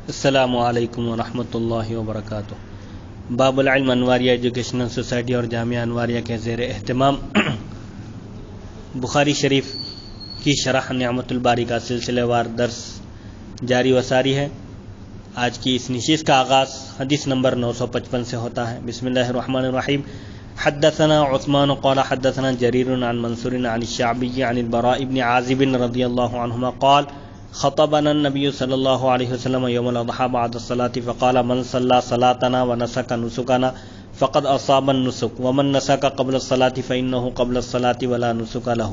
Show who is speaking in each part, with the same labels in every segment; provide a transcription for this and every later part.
Speaker 1: السلام علیکم ورحمۃ اللہ وبرکاتہ۔ باب العلم انواریہ ایجوکیشنل سوسائٹی اور جامعہ انواریہ کے زیر اہتمام بخاری شریف کی شرح نعمت الباری کا سلسلہ وار درس جاری و ساری ہے۔ آج کی اس نشست کا آغاز حدیث نمبر 955 سے ہوتا ہے۔ بسم اللہ الرحمن الرحیم۔ حدثنا عثمان قال حدثنا جریر عن منصور عن الشعبی عن البراء بن عازب رضی اللہ عنہما قال خطبنا النبي صلى الله عليه وسلم يوم الأضحى بعد الصلاة فقال من صلى صلاتنا ونسك نسكنا فقد أصاب النسك ومن نسك قبل الصلاة فإنه قبل الصلاة ولا نسك له.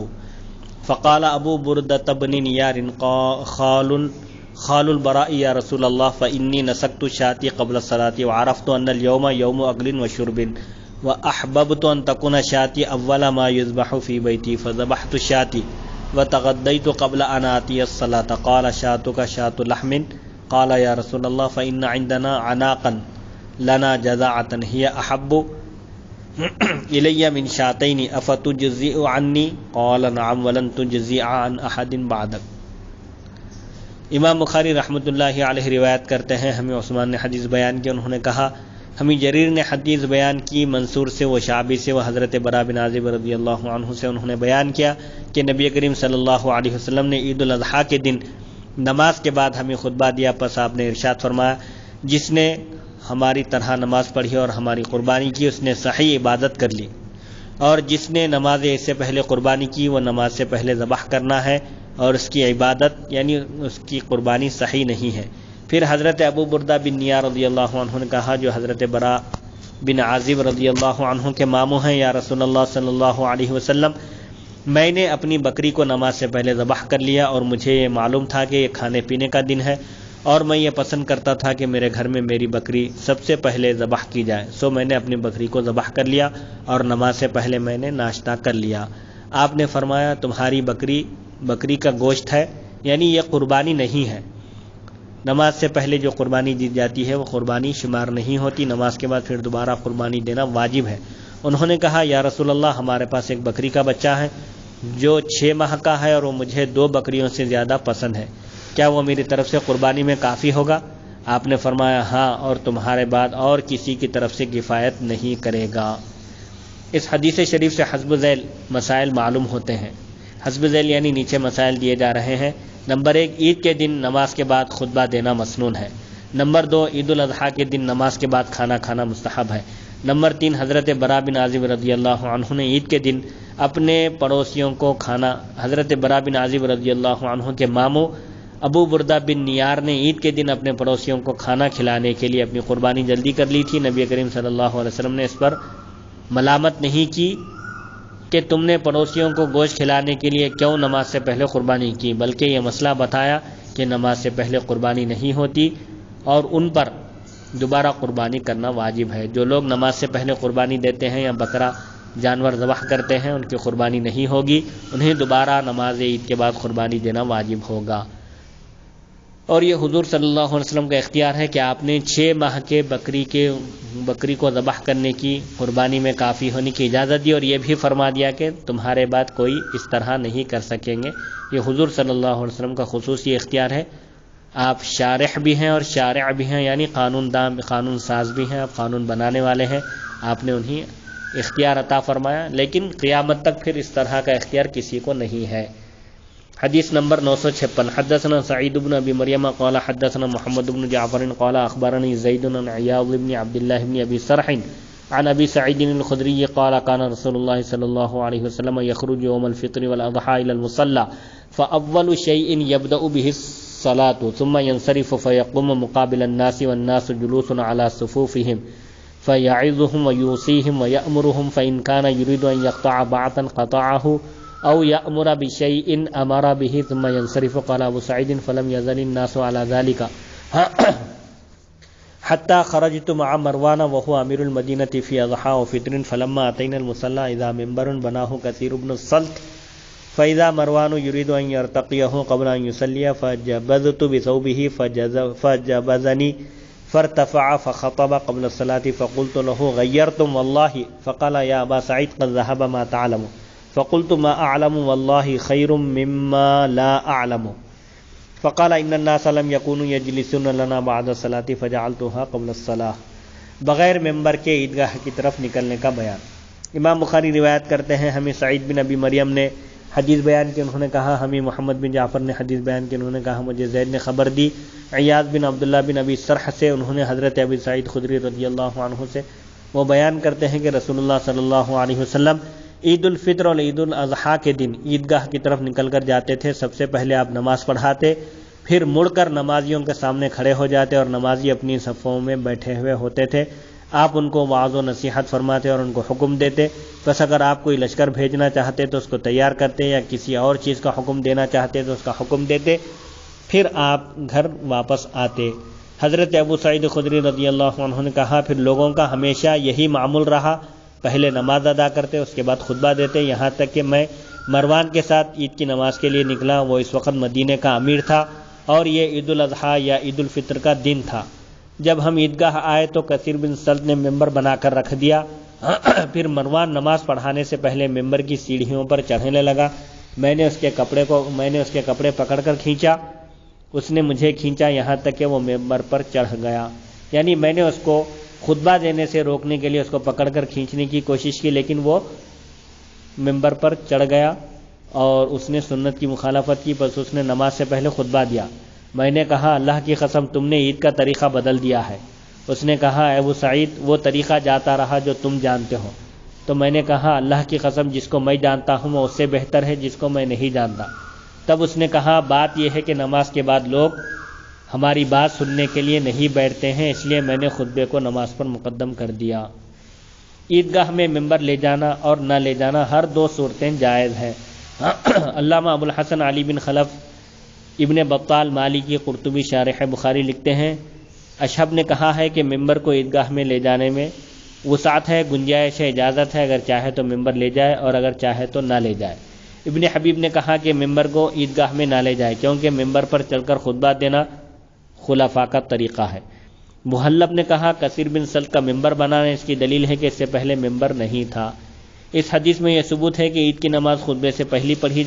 Speaker 1: فقال أبو بردة بن نيار خال البراء يا رسول الله فإني نسكت شاتي قبل الصلاة وعرفت أن اليوم يوم أكل وشرب وأحببت أن تكون شاتي أول ما يذبح في بيتي فذبحت شاتي وتغديت قبل أن آتي الصلاة. قال شاتك شات لحم. قال يا رسول الله فإن عندنا عناقا لنا جزاعة هي أحب إلي من شاتين أفتجزئ عني؟ قال نعم ولن تجزئ عن أحد بعدك. امام بخاری رحمۃ اللہ علیہ روایت کرتے ہیں، ہمیں عثمان نے حدیث بیان کی، انہوں نے کہا ہمیں جریر نے حدیث بیان کی منصور سے، وہ شعبی سے، وہ حضرت براء بن عازب رضی اللہ عنہ سے، انہوں نے بیان کیا کہ نبی کریم صلی اللہ علیہ وسلم نے عید الاضحیٰ کے دن نماز کے بعد ہمیں خطبہ دیا، پس آپ نے ارشاد فرمایا جس نے ہماری طرح نماز پڑھی اور ہماری قربانی کی اس نے صحیح عبادت کر لی، اور جس نے نماز عید سے پہلے قربانی کی وہ نماز سے پہلے ذبح کرنا ہے اور اس کی عبادت یعنی اس کی قربانی صحیح نہیں ہے۔ پھر حضرت ابو بردہ بن نیار رضی اللہ عنہ نے کہا جو حضرت براء بن عازب رضی اللہ عنہ کے ماموں ہیں، یا رسول اللہ صلی اللہ علیہ وسلم میں نے اپنی بکری کو نماز سے پہلے ذبح کر لیا اور مجھے یہ معلوم تھا کہ یہ کھانے پینے کا دن ہے اور میں یہ پسند کرتا تھا کہ میرے گھر میں میری بکری سب سے پہلے ذبح کی جائے، سو میں نے اپنی بکری کو ذبح کر لیا اور نماز سے پہلے میں نے ناشتہ کر لیا۔ آپ نے فرمایا تمہاری بکری کا گوشت ہے، یعنی یہ قربانی نہیں ہے، نماز سے پہلے جو قربانی دی جاتی ہے وہ قربانی شمار نہیں ہوتی، نماز کے بعد پھر دوبارہ قربانی دینا واجب ہے۔ انہوں نے کہا یا رسول اللہ ہمارے پاس ایک بکری کا بچہ ہے جو 6 ماہ کا ہے اور وہ مجھے 2 بکریوں سے زیادہ پسند ہے، کیا وہ میری طرف سے قربانی میں کافی ہوگا؟ آپ نے فرمایا ہاں، اور تمہارے بعد اور کسی کی طرف سے کفایت نہیں کرے گا۔ اس حدیث شریف سے حسب ذیل مسائل معلوم ہوتے ہیں۔ حسب ذیل یعنی نیچے مسائل دیے جا رہے ہیں۔ نمبر 1 عید کے دن نماز کے بعد خطبہ دینا مسنون ہے۔ نمبر 2 عید الاضحیٰ کے دن نماز کے بعد کھانا کھانا مستحب ہے۔ نمبر 3 حضرت براء بن عازب رضی اللہ عنہ نے عید کے دن اپنے پڑوسیوں کو کھانا، حضرت براء بن عازب رضی اللہ عنہ کے ماموں ابو بردہ بن نیار نے عید کے دن اپنے پڑوسیوں کو کھانا کھلانے کے لیے اپنی قربانی جلدی کر لی تھی۔ نبی کریم صلی اللہ علیہ وسلم نے اس پر ملامت نہیں کی کہ تم نے پڑوسیوں کو گوشت کھلانے کے لیے کیوں نماز سے پہلے قربانی کی، بلکہ یہ مسئلہ بتایا کہ نماز سے پہلے قربانی نہیں ہوتی اور ان پر دوبارہ قربانی کرنا واجب ہے۔ جو لوگ نماز سے پہلے قربانی دیتے ہیں یا بکرا جانور ذبح کرتے ہیں ان کی قربانی نہیں ہوگی، انہیں دوبارہ نماز عید کے بعد قربانی دینا واجب ہوگا۔ اور یہ حضور صلی اللہ علیہ وسلم کا اختیار ہے کہ آپ نے 6 ماہ کے بکری کو ذبح کرنے کی قربانی میں کافی ہونے کی اجازت دی، اور یہ بھی فرما دیا کہ تمہارے بعد کوئی اس طرح نہیں کر سکیں گے۔ یہ حضور صلی اللہ علیہ وسلم کا خصوصی اختیار ہے۔ آپ شارح بھی ہیں اور شارع بھی ہیں، یعنی قانون ساز بھی ہیں، آپ قانون بنانے والے ہیں، آپ نے انہیں اختیار عطا فرمایا، لیکن قیامت تک پھر اس طرح کا اختیار کسی کو نہیں ہے۔ حدیث نمبر 956 حدثنا سعید بن ابی مریم قال حدثنا محمد بن جعفر قال اخبرني زید بن عیاض بن عبد الله بن ابی سرح عن ابی سعید الخدری قال كان رسول الله صلی اللہ علیہ وسلم يخرج يوم الفطر والاضحى الى المصلى فاول شيء يبدا به الصلاة ثم ينصرف فيقوم مقابل الناس والناس جلوس على صفوفهم فيعظهم ويوصيهم ويأمرهم فإن كان يريد أن يقطع بعثا قطعه او یأمر بشیء امر به ثم ينصرف. قال ابو سعید فلم يزل الناس على ذلك حتى خرجت مع مروان وهو امير المدينة في اضحى وفطر فلما اتينا المصلى اذا منبر بناه كثير بن الصلت فاذا مروان يريد ان يرتقيه قبل ان يصلي فجبذت بثوبه فجبذني فارتفع فخطب قبل الصلاة فقلت له غيرتم والله. فقال يا ابا سعيد قد ذهب ما تعلم. فقلت ما اعلم والله خير مما لا اعلم. فقال ان الناس لم يكونوا يجلسون لنا بعد الصلاة فجعلتها قبل الصلاة. بغیر ممبر کے عیدگاہ کی طرف نکلنے کا بیان. امام بخاری روایت کرتے ہیں ہمیں سعید بن ابی مریم نے حدیث بیان کی، انہوں نے کہا ہمیں محمد بن جعفر نے حدیث بیان کی، انہوں نے کہا مجھے زید نے خبر دی عیاض بن عبداللہ بن ابی سرح سے، انہوں نے حضرت ابی سعید خدری رضی اللہ عنہ سے. وہ بیان کرتے ہیں کہ رسول اللہ صلی اللہ علیہ وسلم عید الفطر اور عید الاضحیٰ کے دن عیدگاہ کی طرف نکل کر جاتے تھے. سب سے پہلے آپ نماز پڑھاتے، پھر مڑ کر نمازیوں کے سامنے کھڑے ہو جاتے اور نمازی اپنی صفوں میں بیٹھے ہوئے ہوتے تھے. آپ ان کو وعظ و نصیحت فرماتے اور ان کو حکم دیتے. بس اگر آپ کوئی لشکر بھیجنا چاہتے تو اس کو تیار کرتے، یا کسی اور چیز کا حکم دینا چاہتے تو اس کا حکم دیتے، پھر آپ گھر واپس آتے. حضرت ابو سعید خدری رضی اللہ عنہ نے کہا پھر لوگوں کا ہمیشہ یہی معمول رہا، پہلے نماز ادا کرتے اس کے بعد خطبہ دیتے، یہاں تک کہ میں مروان کے ساتھ عید کی نماز کے لیے نکلا. وہ اس وقت مدینے کا امیر تھا اور یہ عید الاضحیٰ یا عید الفطر کا دن تھا. جب ہم عیدگاہ آئے تو کثیر بن سلط نے ممبر بنا کر رکھ دیا. پھر مروان نماز پڑھانے سے پہلے ممبر کی سیڑھیوں پر چڑھنے لگا. میں نے اس کے کپڑے پکڑ کر کھینچا، اس نے مجھے کھینچا، یہاں تک کہ وہ ممبر پر چڑھ گیا. یعنی میں نے اس کو خطبہ دینے سے روکنے کے لیے اس کو پکڑ کر کھینچنے کی کوشش کی، لیکن وہ ممبر پر چڑھ گیا اور اس نے سنت کی مخالفت کی. بس اس نے نماز سے پہلے خطبہ دیا. میں نے کہا اللہ کی قسم تم نے عید کا طریقہ بدل دیا ہے. اس نے کہا اے ابو سعید وہ طریقہ جاتا رہا جو تم جانتے ہو. تو میں نے کہا اللہ کی قسم جس کو میں جانتا ہوں وہ اس سے بہتر ہے جس کو میں نہیں جانتا. تب اس نے کہا بات یہ ہے کہ نماز کے بعد لوگ ہماری بات سننے کے لیے نہیں بیٹھتے ہیں، اس لیے میں نے خطبے کو نماز پر مقدم کر دیا. عیدگاہ میں ممبر لے جانا اور نہ لے جانا ہر دو صورتیں جائز ہیں. علامہ ابو الحسن علی بن خلف ابن بطال مالکی قرطبی شارح بخاری لکھتے ہیں اشہب نے کہا ہے کہ ممبر کو عیدگاہ میں لے جانے میں وسعت ہے، گنجائش ہے، اجازت ہے، اگر چاہے تو ممبر لے جائے اور اگر چاہے تو نہ لے جائے. ابن حبیب نے کہا کہ ممبر کو عیدگاہ میں نہ لے جائے کیونکہ ممبر پر چڑھ کر خطبہ دینا خلفاء کا طریقہ ہے. محلب نے کہا کثیر بن سلط کا ممبر بنانا اس کی دلیل ہے کہ اس سے پہلے ممبر نہیں تھا. اس حدیث میں یہ ثبوت ہے کہ عید کی نماز خطبے سے پہلے پڑھی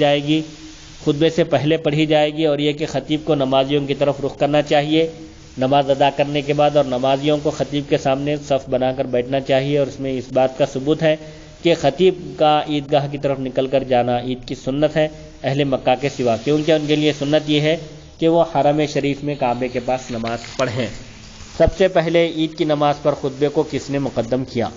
Speaker 1: جائے گی اور یہ کہ خطیب کو نمازیوں کی طرف رخ کرنا چاہیے نماز ادا کرنے کے بعد، اور نمازیوں کو خطیب کے سامنے صف بنا کر بیٹھنا چاہیے. اور اس میں اس بات کا ثبوت ہے کہ خطیب کا عیدگاہ کی طرف نکل کر جانا عید کی سنت ہے اہل مکہ کے سوا، کیونکہ ان کے لیے سنت یہ ہے کہ وہ حرم شریف میں کعبے کے پاس نماز پڑھیں. سب سے پہلے عید کی نماز پر خطبے کو کس نے مقدم کیا؟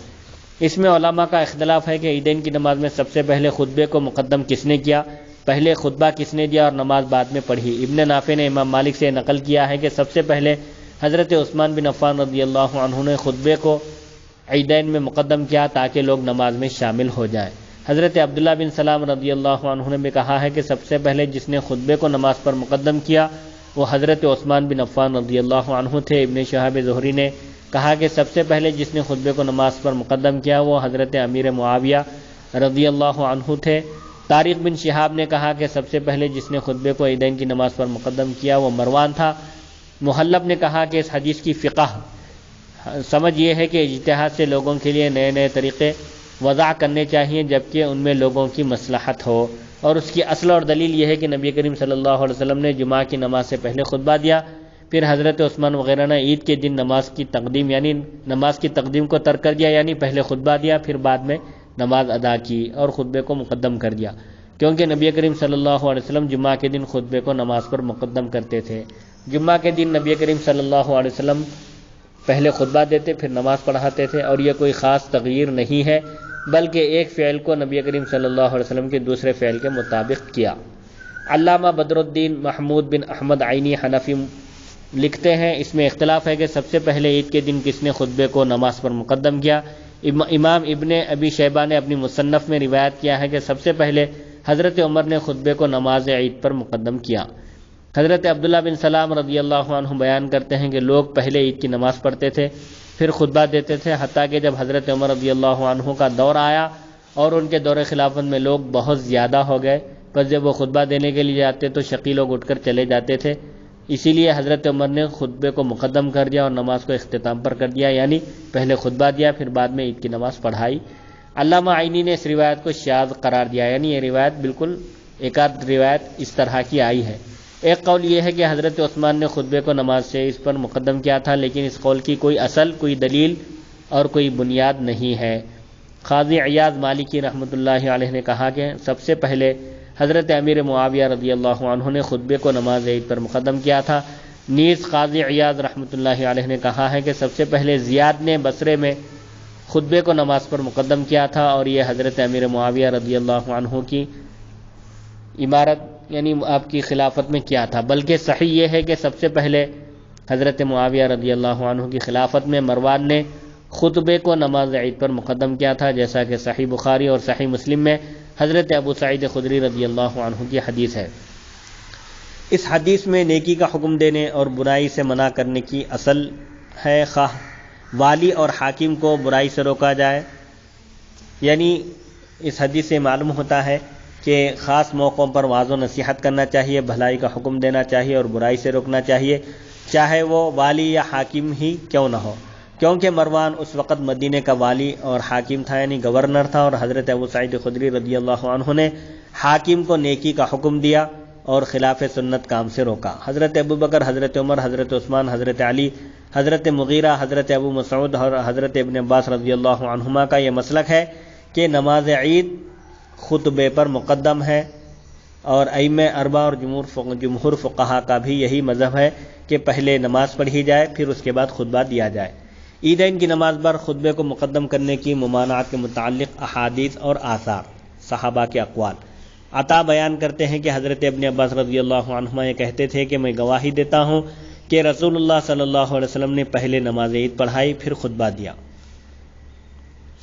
Speaker 1: اس میں علماء کا اختلاف ہے کہ عیدین کی نماز میں سب سے پہلے خطبے کو مقدم کس نے کیا، پہلے خطبہ کس نے دیا اور نماز بعد میں پڑھی. ابن نافع نے امام مالک سے نقل کیا ہے کہ سب سے پہلے حضرت عثمان بن عفان رضی اللہ عنہ نے خطبے کو عیدین میں مقدم کیا تاکہ لوگ نماز میں شامل ہو جائیں. حضرت عبداللہ بن سلام رضی اللہ عنہ نے بھی کہا ہے کہ سب سے پہلے جس نے خطبے کو نماز پر مقدم کیا وہ حضرت عثمان بن عفان رضی اللہ عنہ تھے. ابن شہاب زہری نے کہا کہ سب سے پہلے جس نے خطبے کو نماز پر مقدم کیا وہ حضرت امیر معاویہ رضی اللہ عنہ تھے. طارق بن شہاب نے کہا کہ سب سے پہلے جس نے خطبے کو عیدین کی نماز پر مقدم کیا وہ مروان تھا. محلب نے کہا کہ اس حدیث کی فقہ سمجھ یہ ہے کہ اجتہاد سے لوگوں کے لیے نئے نئے طریقے وضع کرنے چاہیے جبکہ ان میں لوگوں کی مصلحت ہو، اور اس کی اصل اور دلیل یہ ہے کہ نبی کریم صلی اللہ علیہ وسلم نے جمعہ کی نماز سے پہلے خطبہ دیا، پھر حضرت عثمان وغیرہ نے عید کے دن نماز کی تقدیم کو ترک کر دیا، یعنی پہلے خطبہ دیا پھر بعد میں نماز ادا کی اور خطبے کو مقدم کر دیا، کیونکہ نبی کریم صلی اللہ علیہ وسلم جمعہ کے دن خطبے کو نماز پر مقدم کرتے تھے. جمعہ کے دن نبی کریم صلی اللہ علیہ وسلم پہلے خطبہ دیتے پھر نماز پڑھاتے تھے، اور یہ کوئی خاص تغییر نہیں ہے بلکہ ایک فعل کو نبی کریم صلی اللہ علیہ وسلم کے دوسرے فعل کے مطابق کیا. علامہ بدر الدین محمود بن احمد عینی حنفی لکھتے ہیں اس میں اختلاف ہے کہ سب سے پہلے عید کے دن کس نے خطبے کو نماز پر مقدم کیا. امام ابن ابی شیبہ نے اپنی مصنف میں روایت کیا ہے کہ سب سے پہلے حضرت عمر نے خطبے کو نماز عید پر مقدم کیا. حضرت عبداللہ بن سلام رضی اللہ عنہ بیان کرتے ہیں کہ لوگ پہلے عید کی نماز پڑھتے تھے پھر خطبہ دیتے تھے، حتیٰ کہ جب حضرت عمر رضی اللہ عنہ کا دور آیا اور ان کے دور خلافت میں لوگ بہت زیادہ ہو گئے، پس جب وہ خطبہ دینے کے لیے جاتے تو شقی لوگ اٹھ کر چلے جاتے تھے، اسی لیے حضرت عمر نے خطبے کو مقدم کر دیا اور نماز کو اختتام پر کر دیا، یعنی پہلے خطبہ دیا پھر بعد میں عید کی نماز پڑھائی. علامہ عینی نے اس روایت کو شاذ قرار دیا، یعنی یہ روایت بالکل ایک آدھ روایت اس طرح کی آئی ہے، ایک قول یہ ہے کہ حضرت عثمان نے خطبے کو نماز سے اس پر مقدم کیا تھا، لیکن اس قول کی کوئی اصل، کوئی دلیل اور کوئی بنیاد نہیں ہے۔ قاضی عیاض مالکی رحمۃ اللہ علیہ نے کہا کہ سب سے پہلے حضرت امیر معاویہ رضی اللہ عنہ نے خطبے کو نماز عید پر مقدم کیا تھا۔ نیز قاضی عیاض رحمۃ اللہ علیہ نے کہا ہے کہ سب سے پہلے زیاد نے بصرے میں خطبے کو نماز پر مقدم کیا تھا، اور یہ حضرت امیر معاویہ رضی اللہ عنہ کی امارت یعنی آپ کی خلافت میں کیا تھا، بلکہ صحیح یہ ہے کہ سب سے پہلے حضرت معاویہ رضی اللہ عنہ کی خلافت میں مروان نے خطبے کو نماز عید پر مقدم کیا تھا، جیسا کہ صحیح بخاری اور صحیح مسلم میں حضرت ابو سعید خدری رضی اللہ عنہ کی حدیث ہے۔ اس حدیث میں نیکی کا حکم دینے اور برائی سے منع کرنے کی اصل ہے، خواہ والی اور حاکم کو برائی سے روکا جائے، یعنی اس حدیث سے معلوم ہوتا ہے کہ خاص موقعوں پر وعظ و نصیحت کرنا چاہیے، بھلائی کا حکم دینا چاہیے اور برائی سے روکنا چاہیے، چاہے وہ والی یا حاکم ہی کیوں نہ ہو، کیونکہ مروان اس وقت مدینے کا والی اور حاکم تھا، یعنی گورنر تھا، اور حضرت ابو سعید خدری رضی اللہ عنہ نے حاکم کو نیکی کا حکم دیا اور خلاف سنت کام سے روکا۔ حضرت ابو بکر، حضرت عمر، حضرت عثمان، حضرت علی، حضرت مغیرہ، حضرت ابو مسعود اور حضرت ابن عباس رضی اللہ عنہما کا یہ مسلک ہے کہ نماز عید خطبے پر مقدم ہے، اور ائمہ اربعہ اور جمہور فقہا کا بھی یہی مذہب ہے کہ پہلے نماز پڑھی جائے پھر اس کے بعد خطبہ دیا جائے۔ عیدین کی نماز پر خطبے کو مقدم کرنے کی ممانعت کے متعلق احادیث اور آثار، صحابہ کے اقوال۔ عطا بیان کرتے ہیں کہ حضرت ابن عباس رضی اللہ عنہما یہ کہتے تھے کہ میں گواہی دیتا ہوں کہ رسول اللہ صلی اللہ علیہ وسلم نے پہلے نماز عید پڑھائی پھر خطبہ دیا۔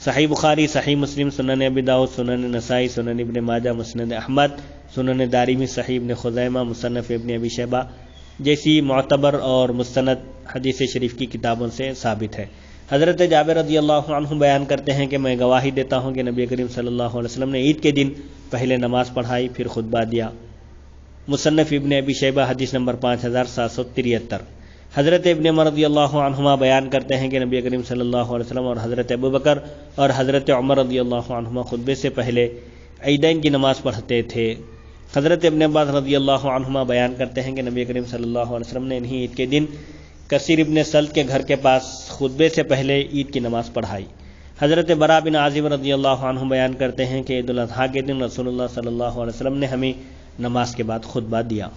Speaker 1: صحیح بخاری، صحیح مسلم، سنن ابی داؤد، سنن نسائی، سنن ابن ماجہ، مسند احمد، سنن دارمی، صحیح ابن خزیمہ، مصنف ابن ابی شیبہ جیسی معتبر اور مستند حدیث شریف کی کتابوں سے ثابت ہے۔ حضرت جابر رضی اللہ عنہ بیان کرتے ہیں کہ میں گواہی دیتا ہوں کہ نبی کریم صلی اللہ علیہ وسلم نے عید کے دن پہلے نماز پڑھائی پھر خطبہ دیا۔ مصنف ابن ابی شیبہ حدیث نمبر 5773۔ حضرت ابن عمر رضی اللہ عنہما بیان کرتے ہیں کہ نبی کریم صلی اللہ علیہ وسلم اور حضرت ابو بکر اور حضرت عمر رضی اللہ عنہما خطبے سے پہلے عیدین کی نماز پڑھتے تھے۔ حضرت ابن عباس رضی اللہ عنہما بیان کرتے ہیں کہ نبی کریم صلی اللہ علیہ وسلم نے انہی عید کے دن کثیر ابن سلط کے گھر کے پاس خطبے سے پہلے عید کی نماز پڑھائی۔ حضرت برا بن عازب رضی اللہ عنہ بیان کرتے ہیں کہ عید الاضحیٰ کے دن رسول اللہ صلی اللہ علیہ وسلم نے ہمیں نماز کے بعد خطبہ دیا۔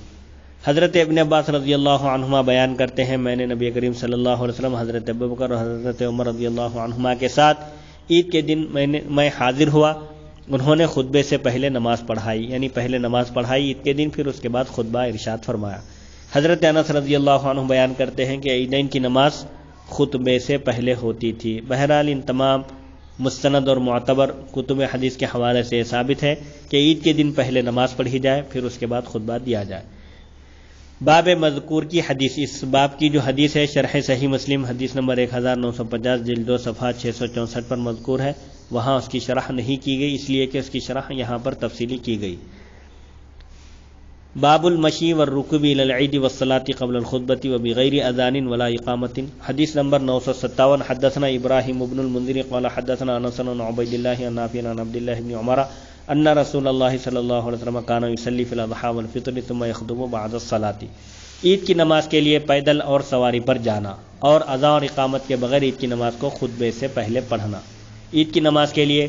Speaker 1: حضرت ابن عباس رضی اللہ عنہما بیان کرتے ہیں میں نے نبی کریم صلی اللہ علیہ وسلم، حضرت ابو بکر اور حضرت عمر رضی اللہ عنہما کے ساتھ عید کے دن میں حاضر ہوا، انہوں نے خطبے سے پہلے نماز پڑھائی، یعنی پہلے نماز پڑھائی عید کے دن، پھر اس کے بعد خطبہ ارشاد فرمایا۔ حضرت انس رضی اللہ عنہ بیان کرتے ہیں کہ عیدین کی نماز خطبے سے پہلے ہوتی تھی۔ بہرحال ان تمام مستند اور معتبر کتب حدیث کے حوالے سے ثابت ہے کہ عید کے دن پہلے نماز پڑھی جائے پھر اس کے بعد خطبہ دیا جائے۔ باب مذکور کی حدیث، اس باب کی جو حدیث ہے شرح صحیح مسلم حدیث نمبر 1950 جلد 2 صفحہ 664 پر مذکور ہے، وہاں اس کی شرح نہیں کی گئی، اس لیے کہ اس کی شرح یہاں پر تفصیلی کی گئی۔ باب المشی والرکوب الی العید والصلاة قبل الخطبۃ وبغیر اذان ولا اقامۃ، حدیث نمبر 957۔ حدثنا ابراہیم بن المنذر قال حدثنا انس بن عبید اللہ عن نافع عن عبد اللہ بن عمر ان رسول اللہ صلی اللہ علیہ وسلم کان یصلی فی الاضحیٰ والفطر ثم یخطب بعد الصلاۃ، عید کی نماز کے لیے پیدل اور سواری پر جانا اور اذان اور اقامت کے بغیر عید کی نماز کو خطبے سے پہلے پڑھنا۔ عید کی نماز کے لیے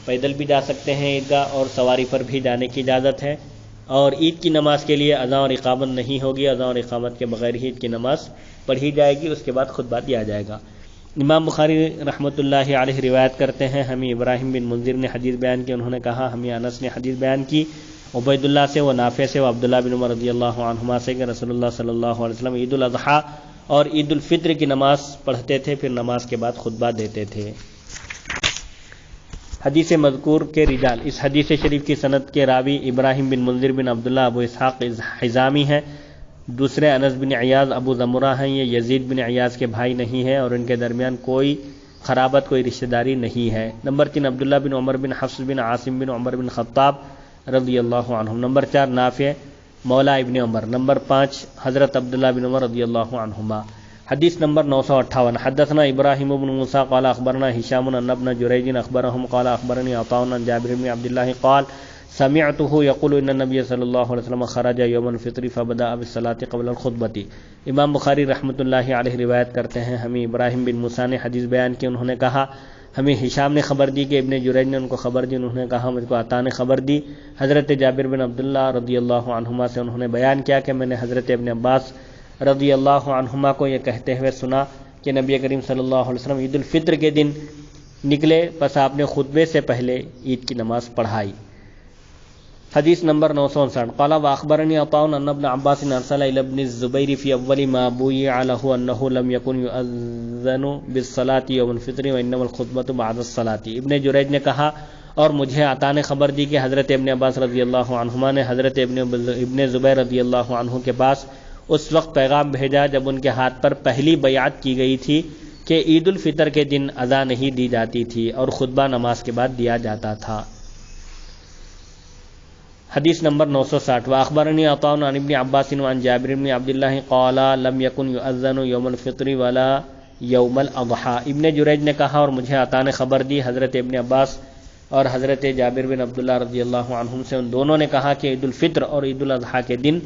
Speaker 1: پیدل بھی جا سکتے ہیں عیدگاہ اور سواری پر بھی جانے کی اجازت ہے، اور عید کی نماز کے لیے اذان اور اقامت نہیں ہوگی، اذان اور اقامت کے بغیر ہی عید کی نماز پڑھی جائے گی، اس کے بعد خطبہ دیا جائے گا۔ امام بخاری رحمۃ اللہ علیہ روایت کرتے ہیں ہمیں ابراہیم بن منذر نے حدیث بیان کی، انہوں نے کہا ہمیں انس نے حدیث بیان کی عبید اللہ سے، وہ نافع سے، وہ عبداللہ بن عمر رضی اللہ عنہما سے کہ رسول اللہ صلی اللہ علیہ وسلم عید الاضحیٰ اور عید الفطر کی نماز پڑھتے تھے، پھر نماز کے بعد خطبہ دیتے تھے۔ حدیث مذکور کے رجال، اس حدیث شریف کی سند کے راوی ابراہیم بن منذر بن عبداللہ ابو اسحاق حزامی ہیں، دوسرے انس بن عیاض ابو زمرہ ہیں، یہ یزید بن عیاض کے بھائی نہیں ہیں اور ان کے درمیان کوئی قرابت، کوئی رشتہ داری نہیں ہے۔ نمبر 3 عبداللہ بن عمر بن حفص بن عاصم بن عمر بن خطاب رضی اللہ عنہم۔ نمبر 4 نافع مولا ابن عمر۔ نمبر 5 حضرت عبداللہ بن عمر رضی اللہ عنہما۔ حدیث نمبر 958۔ حدثنا ابراہیم بن موسیٰ قال اخبرنا ہشام ان ابن جریج اخبرهم قال اخبرني عطاء عن جابر بن عبد الله قال سمعته يقول ان النبي صلی اللہ علیہ وسلم خرج یوم الفطر فبدأ بالصلاة قبل الخطبة۔ امام بخاری رحمۃ اللہ علیہ روایت کرتے ہیں، ہمیں ابراہیم بن موسیٰ نے حدیث بیان کی، انہوں نے کہا ہمیں ہشام نے خبر دی کہ ابن جریج نے ان کو خبر دی، انہوں نے کہا مجھ کو عطا نے خبر دی۔ حضرت جابر بن عبداللہ رضی اللہ عنہما سے انہوں نے بیان کیا کہ میں نے حضرت ابن عباس رضی اللہ عنہما کو یہ کہتے ہوئے سنا کہ نبی کریم صلی اللہ علیہ وسلم عید الفطر کے دن نکلے، پس آپ نے خطبے سے پہلے عید کی نماز پڑھائی۔ حدیث نمبر 959 قال واخبرني عطاء ان ابن عباس ارسل الى ابن الزبير في اول ما بويع له انه لم يكن يؤذن بالصلاه يوم الفطر وانما الخطبه بعد الصلاه۔ ابن جریج نے کہا اور مجھے عطا نے خبر دی کہ حضرت ابن عباس رضی اللہ عنہما نے حضرت ابن زبیر رضی اللہ عنہ کے پاس اس وقت پیغام بھیجا جب ان کے ہاتھ پر پہلی بیعت کی گئی تھی کہ عید الفطر کے دن اذان نہیں دی جاتی تھی اور خطبہ نماز کے بعد دیا جاتا تھا۔ حدیث نمبر 960 واخبرني عطاء عن ابن عباس وعن جابر بن عبد الله قال لم يكن يؤذن يوم الفطر ولا يوم الاضحى۔ ابن جریج نے کہا اور مجھے عطا نے خبر دی حضرت ابن عباس اور حضرت جابر بن عبداللہ رضی اللہ عنہم سے ان دونوں نے کہا کہ عید الفطر اور عید الاضحیٰ کے دن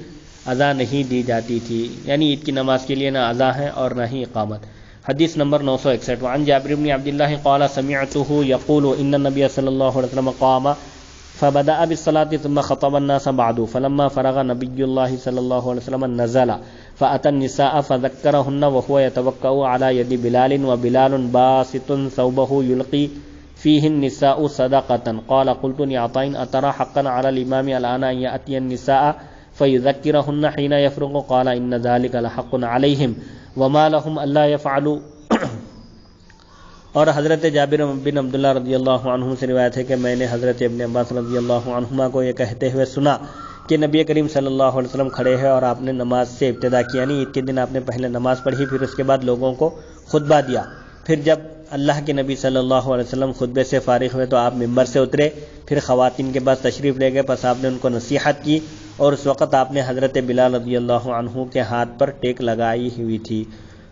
Speaker 1: اذان نہیں دی جاتی تھی، یعنی عید کی نماز کے لیے نہ اذان ہے اور نہ ہی اقامت۔ حدیث نمبر 961 وعن جابر بن عبد الله قال سمعته يقول ان النبي صلی اللہ علیہ وسلم قام فبدأ بالصلاة ثم خطب الناس بعد فلما فرغ نبي الله صلى الله عليه وسلم نزل فأتى النساء فذكرهن وهو يتوكأ على يد بلال وبلال باسط ثوبه يلقي فيه النساء صدقة قال قلت لعطاء أترى حقا على الإمام الآن أن يأتي النساء فيذكرهن حين يفرغ قال إن ذلك لحق عليهم وما لهم ألا يفعلوا۔ اور حضرت جابر بن عبداللہ رضی اللہ عنہ سے روایت ہے کہ میں نے حضرت ابن عباس رضی اللہ عنہما کو یہ کہتے ہوئے سنا کہ نبی کریم صلی اللہ علیہ وسلم کھڑے ہیں اور آپ نے نماز سے ابتدا کی، یعنی عید کے دن آپ نے پہلے نماز پڑھی، پھر اس کے بعد لوگوں کو خطبہ دیا۔ پھر جب اللہ کے نبی صلی اللہ علیہ وسلم خطبے سے فارغ ہوئے تو آپ ممبر سے اترے، پھر خواتین کے پاس تشریف لے گئے، پس آپ نے ان کو نصیحت کی اور اس وقت آپ نے حضرت بلال رضی اللہ عنہ کے ہاتھ پر ٹیک لگائی ہوئی تھی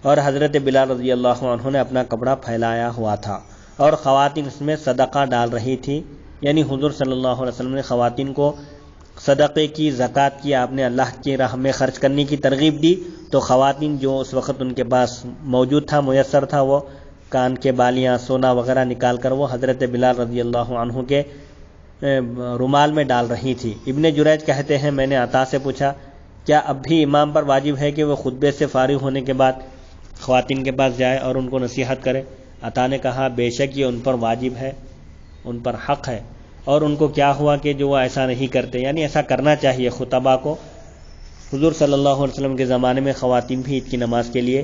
Speaker 1: اور حضرت بلال رضی اللہ عنہ نے اپنا کپڑا پھیلایا ہوا تھا اور خواتین اس میں صدقہ ڈال رہی تھی، یعنی حضور صلی اللہ علیہ وسلم نے خواتین کو صدقے کی، زکوٰۃ کی، آپ نے اللہ کی راہ میں خرچ کرنے کی ترغیب دی، تو خواتین جو اس وقت ان کے پاس موجود تھا، میسر تھا، وہ کان کے بالیاں، سونا وغیرہ نکال کر وہ حضرت بلال رضی اللہ عنہ کے رومال میں ڈال رہی تھی۔ ابن جریج کہتے ہیں میں نے عطا سے پوچھا کیا اب بھی امام پر واجب ہے کہ وہ خطبے سے فارغ ہونے کے بعد خواتین کے پاس جائے اور ان کو نصیحت کرے؟ عطا نے کہا بے شک یہ ان پر واجب ہے، ان پر حق ہے، اور ان کو کیا ہوا کہ جو وہ ایسا نہیں کرتے، یعنی ایسا کرنا چاہیے خطبہ کو۔ حضور صلی اللہ علیہ وسلم کے زمانے میں خواتین بھی عید کی نماز کے لیے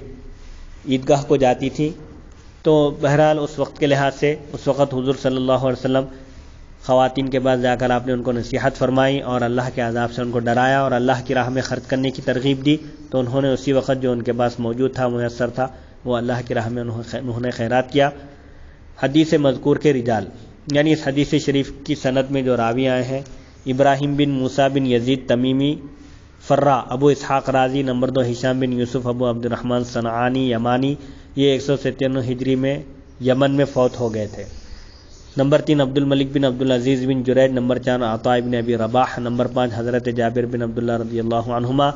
Speaker 1: عیدگاہ کو جاتی تھی، تو بہرحال اس وقت کے لحاظ سے اس وقت حضور صلی اللہ علیہ وسلم خواتین کے پاس جا کر آپ نے ان کو نصیحت فرمائی اور اللہ کے عذاب سے ان کو ڈرایا اور اللہ کی راہ میں خرچ کرنے کی ترغیب دی، تو انہوں نے اسی وقت جو ان کے پاس موجود تھا، میسر تھا، وہ اللہ کی راہ میں انہوں نے خیرات کیا۔ حدیث مذکور کے رجال، یعنی اس حدیث شریف کی سند میں جو راوی آئے ہیں، ابراہیم بن موسیٰ بن یزید تمیمی فرہ، ابو اسحاق رازی، نمبر 2 ہشام بن یوسف ابو عبد الرحمن صنعانی یمانی، یہ 197 ہجری میں یمن میں فوت ہو گئے تھے۔ نمبر 3 عبد الملک بن عبد العزیز بن جریج، نمبر 4 عطاء بن ابی رباح، نمبر 5 حضرت جابر بن عبداللہ رضی اللہ عنہما،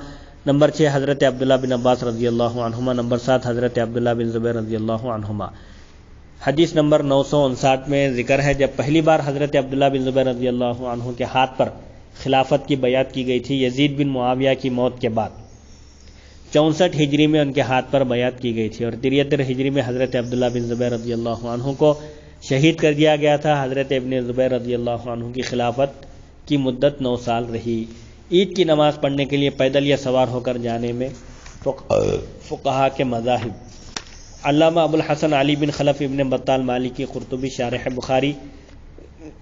Speaker 1: نمبر 6 حضرت عبداللہ بن عباس رضی اللہ عنہما، نمبر 7 حضرت عبداللہ بن زبیر رضی اللہ عنہما۔ حدیث نمبر 959 میں ذکر ہے جب پہلی بار حضرت عبداللہ بن زبیر رضی اللہ عنہ کے ہاتھ پر خلافت کی بیعت کی گئی تھی یزید بن معاویہ کی موت کے بعد، 64 ہجری میں ان کے ہاتھ پر بیعت کی گئی تھی، اور 73 ہجری میں حضرت عبداللہ بن زبیر رضی اللہ عنہ کو شہید کر دیا گیا تھا۔ حضرت ابن زبیر رضی اللہ عنہ کی خلافت کی مدت 9 سال رہی۔ عید کی نماز پڑھنے کے لیے پیدل یا سوار ہو کر جانے میں فقہا کے مذاہب۔ علامہ ابو الحسن علی بن خلف ابن بطال مالکی قرطبی شارح بخاری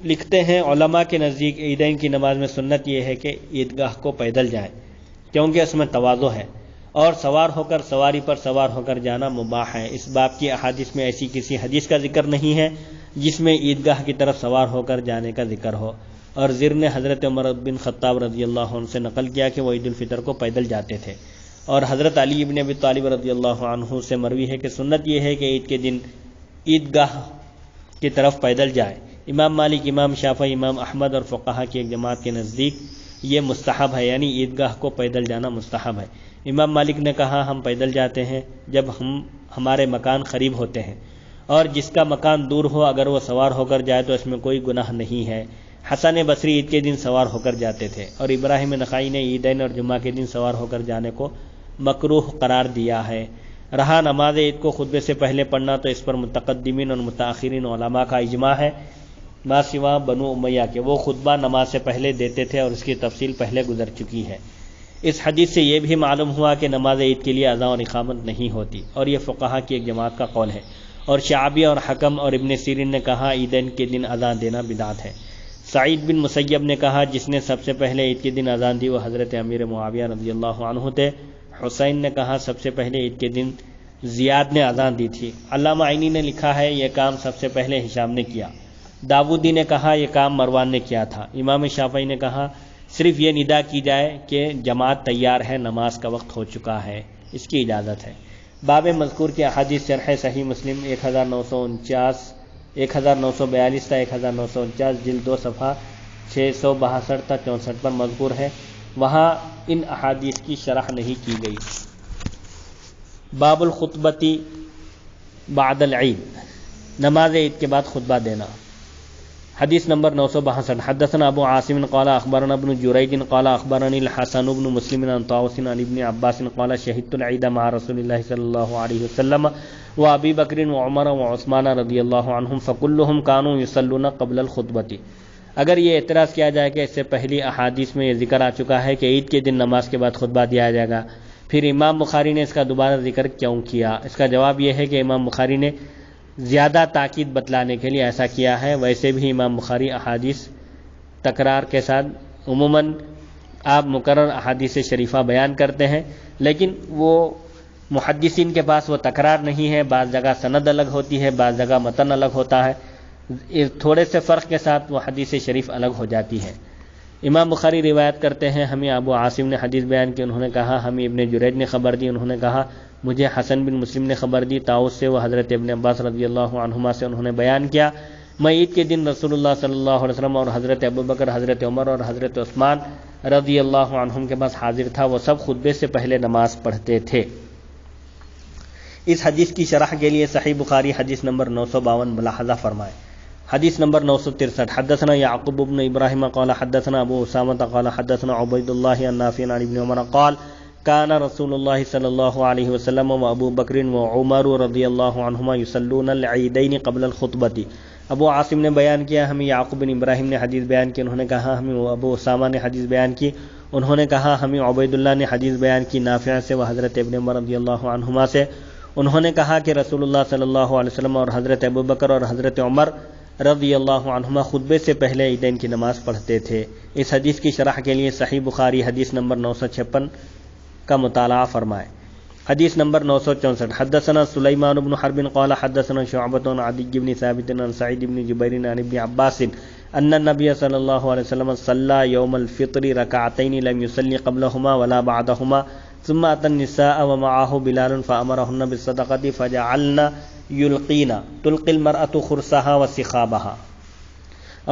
Speaker 1: لکھتے ہیں علماء کے نزدیک عیدین کی نماز میں سنت یہ ہے کہ عیدگاہ کو پیدل جائیں، کیونکہ اس میں تواضع ہے، اور سوار ہو کر سواری پر سوار ہو کر جانا مباح ہے۔ اس باب کی احادیث میں ایسی کسی حدیث کا ذکر نہیں ہے جس میں عیدگاہ کی طرف سوار ہو کر جانے کا ذکر ہو، اور زر نے حضرت عمر بن خطاب رضی اللہ عنہ سے نقل کیا کہ وہ عید الفطر کو پیدل جاتے تھے، اور حضرت علی بن ابی طالب رضی اللہ عنہ سے مروی ہے کہ سنت یہ ہے کہ عید کے دن عیدگاہ کی طرف پیدل جائے، امام مالک، امام شافعی، امام احمد اور فقہا کی ایک جماعت کے نزدیک یہ مستحب ہے، یعنی عیدگاہ کو پیدل جانا مستحب ہے۔ امام مالک نے کہا ہم پیدل جاتے ہیں جب ہمارے مکان قریب ہوتے ہیں، اور جس کا مکان دور ہو اگر وہ سوار ہو کر جائے تو اس میں کوئی گناہ نہیں ہے۔ حسن بصری عید کے دن سوار ہو کر جاتے تھے، اور ابراہیم نخعی نے عیدین اور جمعہ کے دن سوار ہو کر جانے کو مکروہ قرار دیا ہے۔ رہا نماز عید کو خطبے سے پہلے پڑھنا، تو اس پر متقدمین اور متاخرین علماء کا اجماع ہے، ما سوا بنو امیہ کے، وہ خطبہ نماز سے پہلے دیتے تھے اور اس کی تفصیل پہلے گزر چکی ہے۔ اس حدیث سے یہ بھی معلوم ہوا کہ نماز عید کے لیے اذان اور اقامت نہیں ہوتی، اور یہ فقہا کی ایک جماعت کا قول ہے، اور شعبی اور حکم اور ابن سیرین نے کہا عیدین کے دن اذان دینا بدعت ہے۔ سعید بن مسیب نے کہا جس نے سب سے پہلے عید کے دن اذان دی وہ حضرت امیر معاویہ رضی اللہ عنہ تھے۔ حسین نے کہا سب سے پہلے عید کے دن زیاد نے اذان دی تھی۔ علامہ عینی نے لکھا ہے یہ کام سب سے پہلے ہشام نے کیا۔ داودی نے کہا یہ کام مروان نے کیا تھا۔ امام شافعی نے کہا صرف یہ ندا کی جائے کہ جماعت تیار ہے، نماز کا وقت ہو چکا ہے، اس کی اجازت ہے۔ باب مذکور کی احادیث شرح صحیح مسلم 1949 1942 تا 1949 جلد 2 صفحہ 662 تا 64 پر مذکور ہے، وہاں ان احادیث کی شرح نہیں کی گئی۔ باب الخطبتی بعد العید، نماز عید کے بعد خطبہ دینا۔ حدیث نمبر 962 حدثنا ابو عاصم قال اخبرنا ابن جریج قال اخبرني الحسن بن مسلم عن طاووس عن ابن عباس قال شهدت العيد مع رسول الله صلى الله عليه وسلم وابي بكر وعمر وعثمان رضی اللہ عنہم فكلهم كانوا يصلون قبل الخطبة۔ اگر یہ اعتراض کیا جائے کہ اس سے پہلی احادیث میں یہ ذکر آ چکا ہے کہ عید کے دن نماز کے بعد خطبہ دیا جائے گا، پھر امام بخاری نے اس کا دوبارہ ذکر کیوں کیا؟ اس کا جواب یہ ہے کہ امام بخاری نے زیادہ تاکید بتلانے کے لیے ایسا کیا ہے۔ ویسے بھی امام بخاری احادیث تکرار کے ساتھ عموماً آپ مکرر احادیث شریفہ بیان کرتے ہیں، لیکن وہ محدثین کے پاس وہ تکرار نہیں ہے، بعض جگہ سند الگ ہوتی ہے، بعض جگہ متن الگ ہوتا ہے، تھوڑے سے فرق کے ساتھ وہ حدیث شریف الگ ہو جاتی ہے۔ امام بخاری روایت کرتے ہیں ہمیں ابو عاصم نے حدیث بیان کی، انہوں نے کہا ہمیں ابن جریج نے خبر دی، انہوں نے کہا مجھے حسن بن مسلم نے خبر دی، طاووس سے وہ حضرت ابن عباس رضی اللہ عنہما سے انہوں نے بیان کیا، میں عید کے دن رسول اللہ صلی اللہ علیہ وسلم اور حضرت ابوبکر، حضرت عمر اور حضرت عثمان رضی اللہ عنہم کے پاس حاضر تھا، وہ سب خطبے سے پہلے نماز پڑھتے تھے۔ اس حدیث کی شرح کے لیے صحیح بخاری حدیث نمبر 952 ملاحظہ فرمائے۔ حدیث نمبر 963 حدثنا یعقوب بن ابراہیم قال حدثنا ابو اسامہ قال حدثنا عبید اللہ عن نافع عن ابن عمر قال كان رسول اللہ صلی اللہ علیہ وسلم و ابو بکر و عمر رضی اللہ عنہما یصلون العیدین قبل الخطبۃ۔ ابو عاصم نے بیان کیا، ہمیں یعقوب بن ابراہیم نے حدیث بیان کی، انہوں نے کہا ہمیں ابو اسامہ نے حدیث بیان کی، انہوں نے کہا ہمیں عبید اللہ نے حدیث بیان کی نافع سے و حضرت ابن عمر رضی اللہ عنہما سے، انہوں نے کہا کہ رسول اللہ صلی اللہ علیہ وسلم اور حضرت ابوبکر اور حضرت عمر رضی اللہ عنہما خطبے سے پہلے عیدین کی نماز پڑھتے تھے۔ اس حدیث کی شرح کے لیے صحیح بخاری حدیث نمبر 956 کا مطالعہ فرمائے۔ حدیث نمبر 964 حدثنا سلیمان بن حرب قال حدثنا شعبۃ عن عدی بن ثابت عن سعید بن جبیر عن ابن عباس ان النبي صلی اللہ علیہ وسلم صلى يوم الفطر ركعتين لم يصلي قبلهما ولا بعدهما ثم اتى النساء ومعه بلال فامرهن بالصدقه فجعلن یلقینا تلقی المرأة خرسها و سخابها۔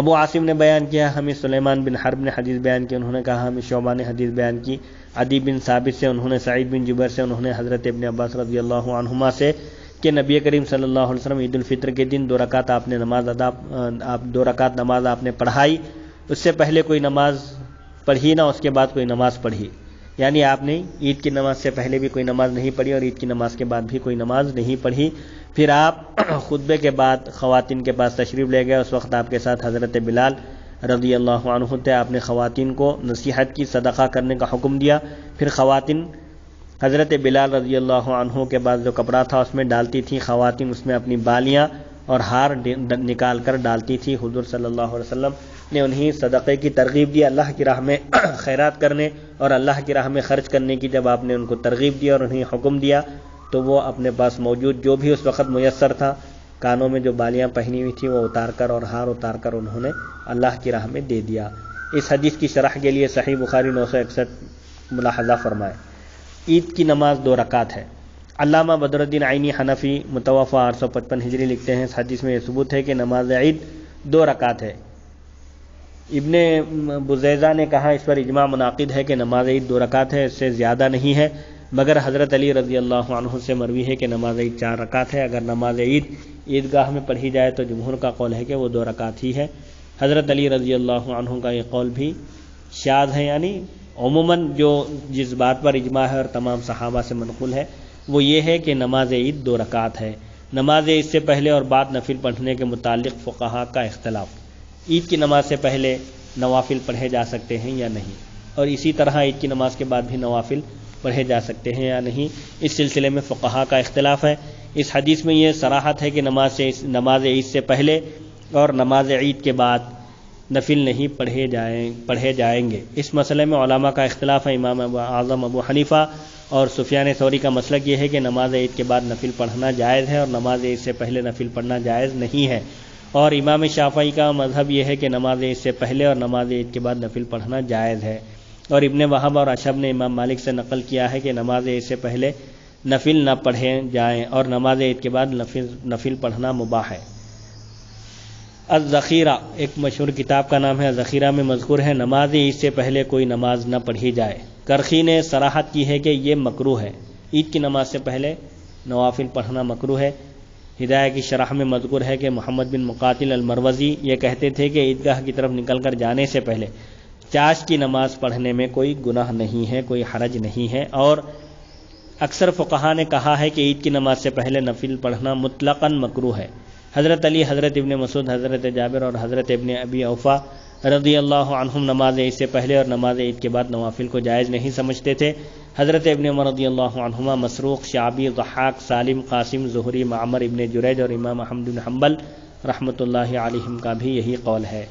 Speaker 1: ابو عاصم نے بیان کیا، ہمیں سلیمان بن حرب نے حدیث بیان کی، انہوں نے کہا ہمیں شعبہ نے حدیث بیان کی، عدی بن ثابت سے، انہوں نے سعید بن جبیر سے، انہوں نے حضرت ابن عباس رضی اللہ عنہما سے کہ نبی کریم صلی اللہ علیہ وسلم عید الفطر کے دن 2 رکعت آپ نے نماز آپ نے پڑھائی، اس سے پہلے کوئی نماز پڑھی نہ اس کے بعد کوئی نماز پڑھی، یعنی آپ نے عید کی نماز سے پہلے بھی کوئی نماز نہیں پڑھی اور عید کی نماز کے بعد بھی کوئی نماز نہیں پڑھی۔ پھر آپ خطبے کے بعد خواتین کے پاس تشریف لے گئے، اس وقت آپ کے ساتھ حضرت بلال رضی اللہ عنہ تھے، آپ نے خواتین کو نصیحت کی، صدقہ کرنے کا حکم دیا، پھر خواتین حضرت بلال رضی اللہ عنہ کے بعد جو کپڑا تھا اس میں ڈالتی تھی، خواتین اس میں اپنی بالیاں اور ہار نکال کر ڈالتی تھی۔ حضور صلی اللہ علیہ وسلم نے انہیں صدقے کی ترغیب دی، اللہ کی راہ میں خیرات کرنے اور اللہ کی راہ میں خرچ کرنے کی جب آپ نے ان کو ترغیب دی اور انہیں حکم دیا تو وہ اپنے پاس موجود جو بھی اس وقت میسر تھا، کانوں میں جو بالیاں پہنی ہوئی تھی وہ اتار کر اور ہار اتار کر انہوں نے اللہ کی راہ میں دے دیا۔ اس حدیث کی شرح کے لیے صحیح بخاری 961 ملاحظہ فرمائے۔ عید کی نماز 2 رکعت ہے۔ علامہ بدر الدین عینی حنفی متوفی 855 ہجری لکھتے ہیں، اس حدیث میں یہ ثبوت ہے کہ نماز عید 2 رکعت ہے۔ ابن بزیزہ نے کہا اس پر اجماع منعقد ہے کہ نماز عید 2 رکعت ہے، اس سے زیادہ نہیں ہے، مگر حضرت علی رضی اللہ عنہ سے مروی ہے کہ نماز عید 4 رکعت ہے۔ اگر نماز عید عیدگاہ میں پڑھی جائے تو جمہور کا قول ہے کہ وہ 2 رکعت ہی ہے۔ حضرت علی رضی اللہ عنہ کا یہ قول بھی شاذ ہے، یعنی عموماً جس بات پر اجماع ہے اور تمام صحابہ سے منقول ہے وہ یہ ہے کہ نماز عید 2 رکعت ہے۔ نماز عید سے پہلے اور بعد نفل پڑھنے کے متعلق فقہا کا اختلاف، عید کی نماز سے پہلے نوافل پڑھے جا سکتے ہیں یا نہیں، اور اسی طرح عید کی نماز کے بعد بھی نوافل پڑھے جا سکتے ہیں یا نہیں، اس سلسلے میں فقہا کا اختلاف ہے۔ اس حدیث میں یہ صراحت ہے کہ نماز عید سے پہلے اور نماز عید کے بعد نفل نہیں پڑھے جائیں گے۔ اس مسئلے میں علماء کا اختلاف ہے۔ امام اعظم ابو حنیفہ اور سفیان ثوری کا مسلک یہ ہے کہ نماز عید کے بعد نفل پڑھنا جائز ہے اور نماز عید سے پہلے نفل پڑھنا جائز نہیں ہے، اور امام شافعی کا مذہب یہ ہے کہ نماز عید سے پہلے اور نماز عید کے بعد نفل پڑھنا جائز ہے، اور ابن وہب اور اشہب نے امام مالک سے نقل کیا ہے کہ نماز عید سے پہلے نفل نہ پڑھے جائیں اور نماز عید کے بعد نفل پڑھنا مباح ہے۔ الذخیرہ ایک مشہور کتاب کا نام ہے، ذخیرہ میں مذکور ہے نماز عید سے پہلے کوئی نماز نہ پڑھی جائے۔ کرخی نے صراحت کی ہے کہ یہ مکروہ ہے، عید کی نماز سے پہلے نوافل پڑھنا مکروہ ہے۔ ہدایہ کی شرح میں مذکور ہے کہ محمد بن مقاتل المروزی یہ کہتے تھے کہ عیدگاہ کی طرف نکل کر جانے سے پہلے چاشت کی نماز پڑھنے میں کوئی گناہ نہیں ہے، کوئی حرج نہیں ہے، اور اکثر فقہا نے کہا ہے کہ عید کی نماز سے پہلے نفل پڑھنا مطلقاً مکروہ ہے۔ حضرت علی، حضرت ابن مسعود، حضرت جابر اور حضرت ابن ابی اوفا رضی اللہ عنہم نماز عید سے پہلے اور نماز عید کے بعد نوافل کو جائز نہیں سمجھتے تھے۔ حضرت ابن عمر رضی اللہ عنہما، مسروق، شعبی، ضحاک، سالم، قاسم، زہری، معمر ابن جریج اور امام احمد بن حنبل رحمۃ اللہ علیہم کا بھی یہی قول ہے۔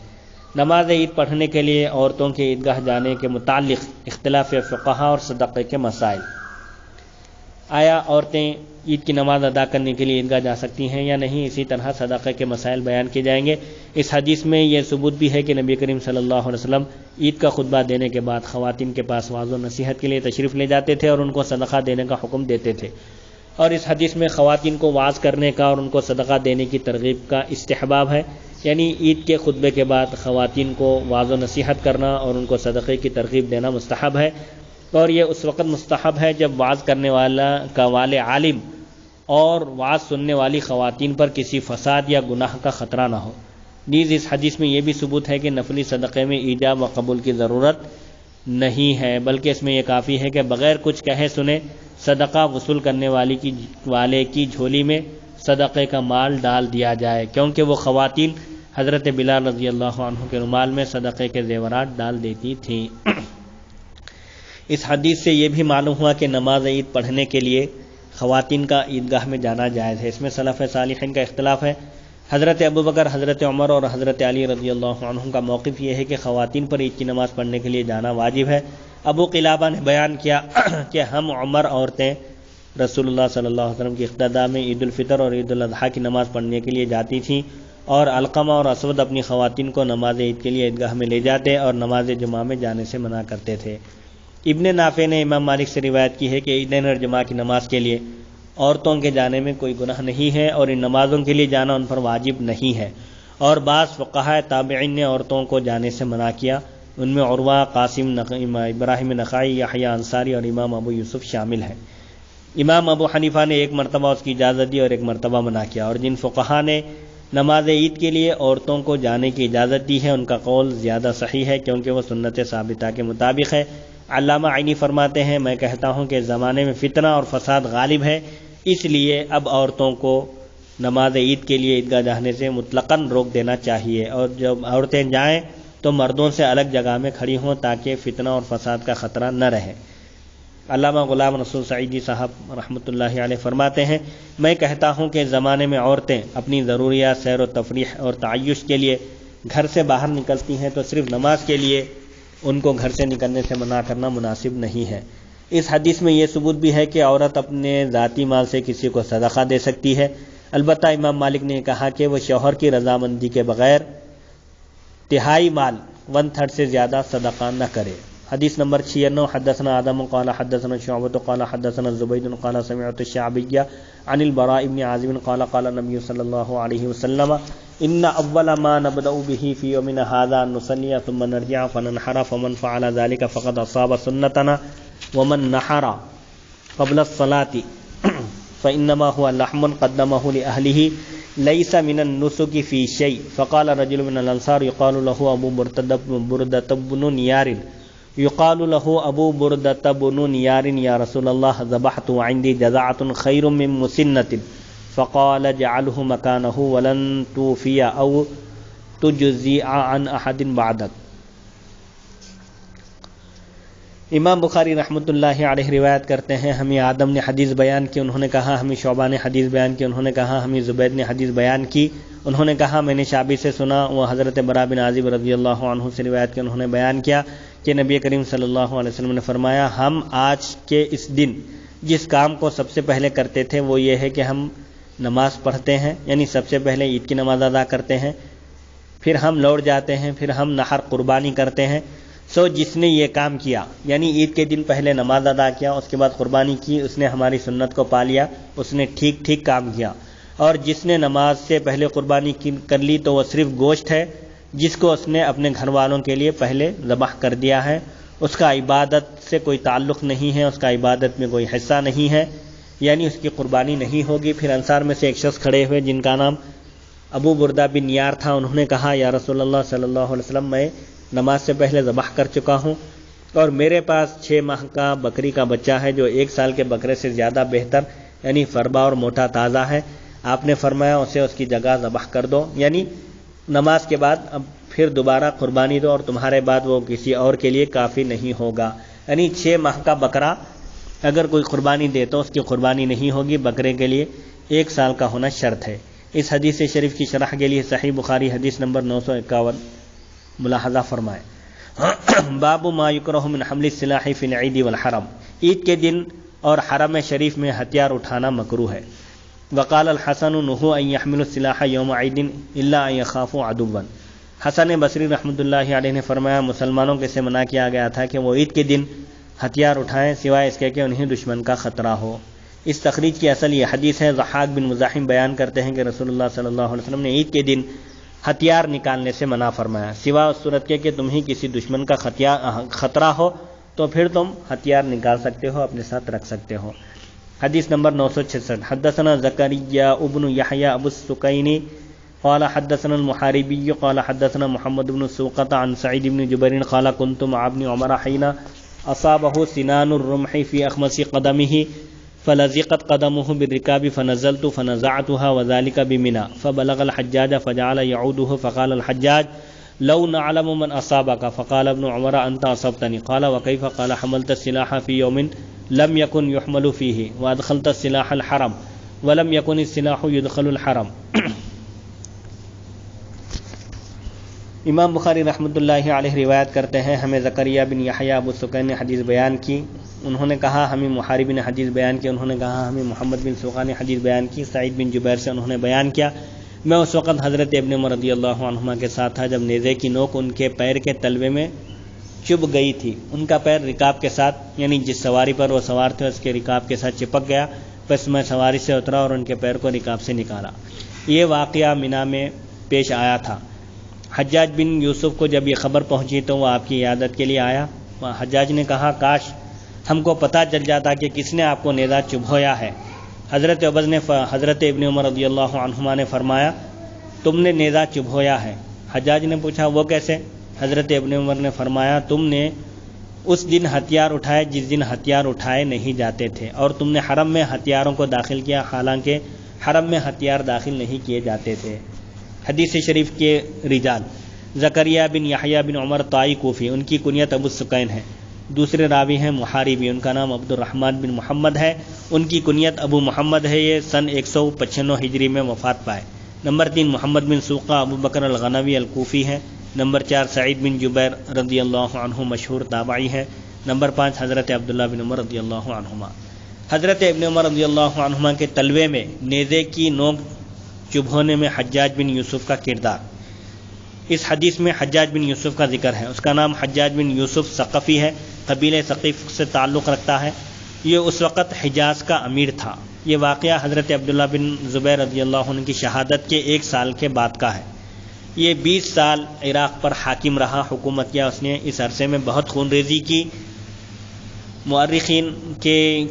Speaker 1: نماز عید پڑھنے کے لیے عورتوں کے عیدگاہ جانے کے متعلق اختلاف فقہا اور صدقے کے مسائل۔ آیا عورتیں عید کی نماز ادا کرنے کے لیے عیدگاہ جا سکتی ہیں یا نہیں؟ اسی طرح صدقے کے مسائل بیان کیے جائیں گے۔ اس حدیث میں یہ ثبوت بھی ہے کہ نبی کریم صلی اللہ علیہ وسلم عید کا خطبہ دینے کے بعد خواتین کے پاس وعظ و نصیحت کے لیے تشریف لے جاتے تھے اور ان کو صدقہ دینے کا حکم دیتے تھے، اور اس حدیث میں خواتین کو وعظ کرنے کا اور ان کو صدقہ دینے کی ترغیب کا استحباب ہے، یعنی عید کے خطبے کے بعد خواتین کو وعظ و نصیحت کرنا اور ان کو صدقے کی ترغیب دینا مستحب ہے، اور یہ اس وقت مستحب ہے جب وعظ کرنے والے عالم اور وعظ سننے والی خواتین پر کسی فساد یا گناہ کا خطرہ نہ ہو۔ نیز اس حدیث میں یہ بھی ثبوت ہے کہ نفلی صدقے میں ایجاب و قبول کی ضرورت نہیں ہے، بلکہ اس میں یہ کافی ہے کہ بغیر کچھ کہے سنے صدقہ وصول کرنے والے کی جھولی میں صدقے کا مال ڈال دیا جائے، کیونکہ وہ خواتین حضرت بلال رضی اللہ عنہ کے رومال میں صدقے کے زیورات ڈال دیتی تھیں۔ اس حدیث سے یہ بھی معلوم ہوا کہ نماز عید پڑھنے کے لیے خواتین کا عیدگاہ میں جانا جائز ہے۔ اس میں سلف صالحین کا اختلاف ہے۔ حضرت ابوبکر، حضرت عمر اور حضرت علی رضی اللہ عنہم کا موقف یہ ہے کہ خواتین پر عید کی نماز پڑھنے کے لیے جانا واجب ہے۔ ابو قلابہ نے بیان کیا کہ ہم عمر عورتیں رسول اللہ صلی اللہ علیہ وسلم کی اقتداء میں عید الفطر اور عید الاضحیٰ کی نماز پڑھنے کے لیے جاتی تھیں، اور علقمہ اور اسود اپنی خواتین کو نماز عید کے لیے عیدگاہ میں لے جاتے اور نماز جمعہ میں جانے سے منع کرتے تھے۔ ابن نافع نے امام مالک سے روایت کی ہے کہ عیدین اور جمعہ کی نماز کے لیے عورتوں کے جانے میں کوئی گناہ نہیں ہے اور ان نمازوں کے لیے جانا ان پر واجب نہیں ہے، اور بعض فقہاء تابعین نے عورتوں کو جانے سے منع کیا، ان میں عروہ، قاسم، ابراہیم نخعی، یحییٰ انصاری اور امام ابو یوسف شامل ہیں۔ امام ابو حنیفہ نے ایک مرتبہ اس کی اجازت دی اور ایک مرتبہ منع کیا، اور جن فقہاء نے نماز عید کے لیے عورتوں کو جانے کی اجازت دی ہے ان کا قول زیادہ صحیح ہے، کیونکہ وہ سنت ثابتہ کے مطابق ہے۔ علامہ عینی فرماتے ہیں، میں کہتا ہوں کہ زمانے میں فتنہ اور فساد غالب ہے، اس لیے اب عورتوں کو نماز عید کے لیے عیدگاہ جانے سے مطلقاً روک دینا چاہیے، اور جب عورتیں جائیں تو مردوں سے الگ جگہ میں کھڑی ہوں تاکہ فتنہ اور فساد کا خطرہ نہ رہے۔ علامہ غلام رسول سعیدی صاحب رحمۃ اللہ علیہ فرماتے ہیں، میں کہتا ہوں کہ زمانے میں عورتیں اپنی ضروریات، سیر و تفریح اور تعیش کے لیے گھر سے باہر نکلتی ہیں تو صرف نماز کے لیے ان کو گھر سے نکلنے سے منع کرنا مناسب نہیں ہے۔ اس حدیث میں یہ ثبوت بھی ہے کہ عورت اپنے ذاتی مال سے کسی کو صدقہ دے سکتی ہے، البتہ امام مالک نے کہا کہ وہ شوہر کی رضامندی کے بغیر تہائی مال 1/3 سے زیادہ صدقہ نہ کرے۔ حدیث نمبر 96 حدثنا آدم قال حدثنا شعبة قال حدثنا زبيد قال سمعت الشعبي عن البراء بن عازب قال قال النبي صلى الله عليه وسلم إن أول ما نبدأ به في يومنا هذا أن نصلي ثم نرجع فننحر فمن فعل ذلك فقد أصاب سنتنا ومن نحر قبل الصلاة فإنما هو لحم قدمه لأهله ليس من النسك في شيء. فقال رجل من الأنصار يقال له أبو بردة بن نيار يقال له أبو بردة بن نيار يا رسول الله ذبحت وعندي جزعة خير من مسنة. فقال اجعله مكانه ولن توفي أو تجزئ عن أحد بعدك. امام بخاری رحمۃ اللہ علیہ روایت کرتے ہیں ہمیں آدم نے حدیث بیان کی، انہوں نے کہا ہمیں شعبہ نے حدیث بیان کی، انہوں نے کہا ہمیں زبید نے حدیث بیان کی، انہوں نے کہا میں نے شعبی سے سنا، وہ حضرت براء بن عازب رضی اللہ عنہ سے روایت کی، انہوں نے بیان کیا کہ نبی کریم صلی اللہ علیہ وسلم نے فرمایا ہم آج کے اس دن جس کام کو سب سے پہلے کرتے تھے وہ یہ ہے کہ ہم نماز پڑھتے ہیں، یعنی سب سے پہلے عید کی نماز ادا کرتے ہیں، پھر ہم لوٹ جاتے ہیں، پھر ہم نحر قربانی کرتے ہیں. جس نے یہ کام کیا یعنی عید کے دن پہلے نماز ادا کیا، اس کے بعد قربانی کی، اس نے ہماری سنت کو پا لیا، اس نے ٹھیک کام کیا. اور جس نے نماز سے پہلے قربانی کر لی تو وہ صرف گوشت ہے جس کو اس نے اپنے گھر والوں کے لیے پہلے ذبح کر دیا ہے، اس کا عبادت سے کوئی تعلق نہیں ہے، اس کا عبادت میں کوئی حصہ نہیں ہے، یعنی اس کی قربانی نہیں ہوگی. پھر انصار میں سے ایک شخص کھڑے ہوئے جن کا نام ابو بردہ بن نیار تھا، انہوں نے کہا یا رسول اللہ صلی اللہ علیہ وسلم میں نماز سے پہلے ذبح کر چکا ہوں اور میرے پاس 6 ماہ کا بکری کا بچہ ہے جو 1 سال کے بکرے سے زیادہ بہتر یعنی فربا اور موٹا تازہ ہے. آپ نے فرمایا اسے اس کی جگہ ذبح کر دو، یعنی نماز کے بعد اب پھر دوبارہ قربانی دو اور تمہارے بعد وہ کسی اور کے لیے کافی نہیں ہوگا. یعنی 6 ماہ کا بکرا اگر کوئی قربانی دے تو اس کی قربانی نہیں ہوگی، بکرے کے لیے 1 سال کا ہونا شرط ہے. اس حدیث شریف کی شرح کے لیے صحیح بخاری حدیث نمبر 951 ملاحظہ فرمائے. باب ما یکرہ من حمل السلاح فی العید والحرم، عید کے دن اور حرم شریف میں ہتھیار اٹھانا مکروہ ہے. وقال الحسن نہوا ان يحملوا السلاح یوم عید الا ان يخافوا عدوا. حسن بصری رحمۃ اللہ علیہ نے فرمایا مسلمانوں کے سے منع کیا گیا تھا کہ وہ عید کے دن ہتھیار اٹھائیں سوائے اس کے کہ انہیں دشمن کا خطرہ ہو. اس تخریج کی اصل یہ حدیث ہے. ضحاک بن مزاحم بیان کرتے ہیں کہ رسول اللہ صلی اللہ علیہ وسلم نے عید کے دن ہتھیار نکالنے سے منع فرمایا سوا اس صورت کے کہ تمہیں کسی دشمن کا خطرہ ہو تو پھر تم ہتھیار نکال سکتے ہو، اپنے ساتھ رکھ سکتے ہو. حدیث نمبر 966 حدثنا زکریا ابن یحییٰ ابو السکینی قال حدثنا المحاربی قال حدثنا محمد بن سوقة عن سعید بن جبیر قال كنت مع ابن عمر حين اصابه سنان الرمح في اخمص قدمه فلزقت قدمه بالركاب فنزلت فنزعتها وذلك بمنى فبلغ الحجاج فجعل يعوده فقال الحجاج لو نعلم من أصابك. فقال ابن عمر أنت أصبتني. قال وكيف؟ قال حملت السلاح في يوم لم يكن يحمل فيه وأدخلت السلاح الحرم ولم يكن السلاح يدخل الحرم. امام بخاری رحمۃ اللہ علیہ روایت کرتے ہیں ہمیں زکریا بن یحییٰ ابو السکین نے حدیث بیان کی، انہوں نے کہا ہمیں محارب نے حدیث بیان کی، انہوں نے کہا ہمیں محمد بن سوقہ نے حدیث بیان کی. سعید بن جبیر سے انہوں نے بیان کیا میں اس وقت حضرت ابن عمر رضی اللہ عنہما کے ساتھ تھا جب نیزے کی نوک ان کے پیر کے تلوے میں چبھ گئی تھی. ان کا پیر رکاب کے ساتھ یعنی جس سواری پر وہ سوار تھے اس کے رکاب کے ساتھ چپک گیا، پس میں سواری سے اترا اور ان کے پیر کو رکاب سے نکالا. یہ واقعہ منی میں پیش آیا تھا. حجاج بن یوسف کو جب یہ خبر پہنچی تو وہ آپ کی عیادت کے لیے آیا. حجاج نے کہا کاش ہم کو پتہ چل جاتا کہ کس نے آپ کو نیزہ چبھویا ہے. حضرت ابن عمر رضی اللہ عنہما نے فرمایا تم نے نیزہ چبھویا ہے. حجاج نے پوچھا وہ کیسے؟ حضرت ابن عمر نے فرمایا تم نے اس دن ہتھیار اٹھائے جس دن ہتھیار اٹھائے نہیں جاتے تھے اور تم نے حرم میں ہتھیاروں کو داخل کیا حالانکہ حرم میں ہتھیار داخل نہیں کیے جاتے تھے. حدیث شریف کے رجال زکریا بن یحییٰ بن عمر طائی کوفی، ان کی کنیت ابو السکین ہے. دوسرے راوی ہیں محاربی، ان کا نام عبد الرحمن بن محمد ہے، ان کی کنیت ابو محمد ہے. یہ سن 195 ہجری میں وفات پائے. نمبر 3 محمد بن سوقہ ابو بکر الغنوی الکوفی ہے. نمبر 4 سعید بن جبیر رضی اللہ عنہ مشہور تابعی ہے. نمبر 5 حضرت عبداللہ بن عمر رضی اللہ عنہما. حضرت ابن عمر رضی اللہ عنہما کے تلوے میں نیزے کی نوک چبھونے میں حجاج بن یوسف کا کردار. اس حدیث میں حجاج بن یوسف کا ذکر ہے. اس کا نام حجاج بن یوسف ثقفی ہے، قبیلہ ثقیف سے تعلق رکھتا ہے. یہ اس وقت حجاز کا امیر تھا. یہ واقعہ حضرت عبداللہ بن زبیر رضی اللہ عنہ کی شہادت کے 1 سال کے بعد کا ہے. یہ 20 سال عراق پر حاکم رہا، حکومت کیا اس نے. اس عرصے میں بہت خون ریزی کی. مورخین کے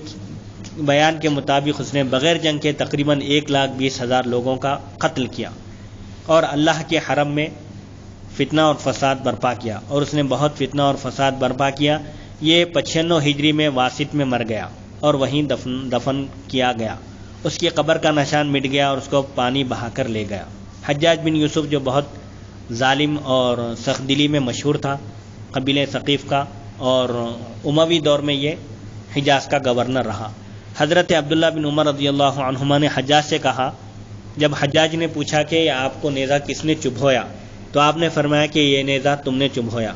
Speaker 1: بیان کے مطابق اس نے بغیر جنگ کے تقریباً 1,20,000 لوگوں کا قتل کیا اور اللہ کے حرم میں فتنہ اور فساد برپا کیا، اور اس نے بہت فتنہ اور فساد برپا کیا. یہ 95 ہجری میں واسط میں مر گیا اور وہیں دفن کیا گیا. اس کی قبر کا نشان مٹ گیا اور اس کو پانی بہا کر لے گیا. حجاج بن یوسف جو بہت ظالم اور سخت دلی میں مشہور تھا، قبیلہ ثقیف کا، اور اموی دور میں یہ حجاز کا گورنر رہا. حضرت عبداللہ بن عمر رضی اللہ عنہما نے حجاج سے کہا، جب حجاج نے پوچھا کہ آپ کو نیزہ کس نے چبھویا، تو آپ نے فرمایا کہ یہ نیزہ تم نے چبھویا.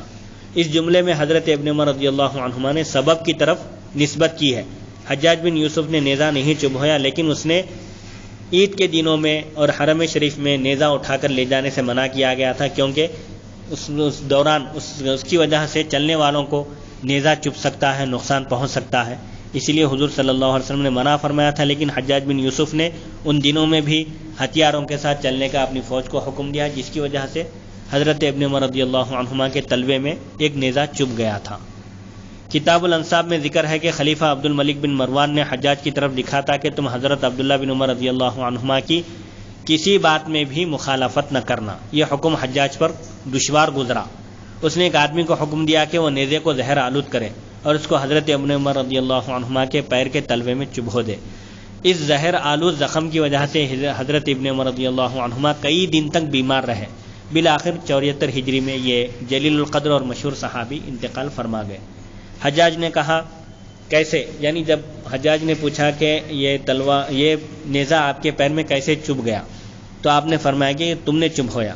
Speaker 1: اس جملے میں حضرت ابن عمر رضی اللہ عنہما نے سبب کی طرف نسبت کی ہے. حجاج بن یوسف نے نیزہ نہیں چبھویا، لیکن اس نے عید کے دنوں میں اور حرم شریف میں نیزہ اٹھا کر لے جانے سے منع کیا گیا تھا، کیونکہ اس دوران اس کی وجہ سے چلنے والوں کو نیزہ چبھ سکتا ہے، نقصان پہنچ سکتا ہے. اسی لیے حضور صلی اللہ علیہ وسلم نے منع فرمایا تھا. لیکن حجاج بن یوسف نے ان دنوں میں بھی ہتھیاروں کے ساتھ چلنے کا اپنی فوج کو حکم دیا، جس کی وجہ سے حضرت ابن عمر رضی اللہ عنہما کے تلوے میں ایک نیزہ چبھ گیا تھا. کتاب الانصاب میں ذکر ہے کہ خلیفہ عبد الملک بن مروان نے حجاج کی طرف لکھا تھا کہ تم حضرت عبداللہ بن عمر رضی اللہ عنہما کی کسی بات میں بھی مخالفت نہ کرنا. یہ حکم حجاج پر دشوار گزرا. اس نے ایک آدمی کو حکم دیا کہ وہ نیزے کو زہر آلود کرے اور اس کو حضرت ابن عمر رضی اللہ عنہما کے پیر کے تلوے میں چبھو دے. اس زہر آلود زخم کی وجہ سے حضرت ابن عمر رضی اللہ عنہما کئی دن تک بیمار رہے. بالآخر 74 ہجری میں یہ جلیل القدر اور مشہور صحابی انتقال فرما گئے. حجاج نے کہا کیسے، یعنی جب حجاج نے پوچھا کہ یہ نیزہ آپ کے پیر میں کیسے چبھ گیا، تو آپ نے فرمایا کہ تم نے چبھویا،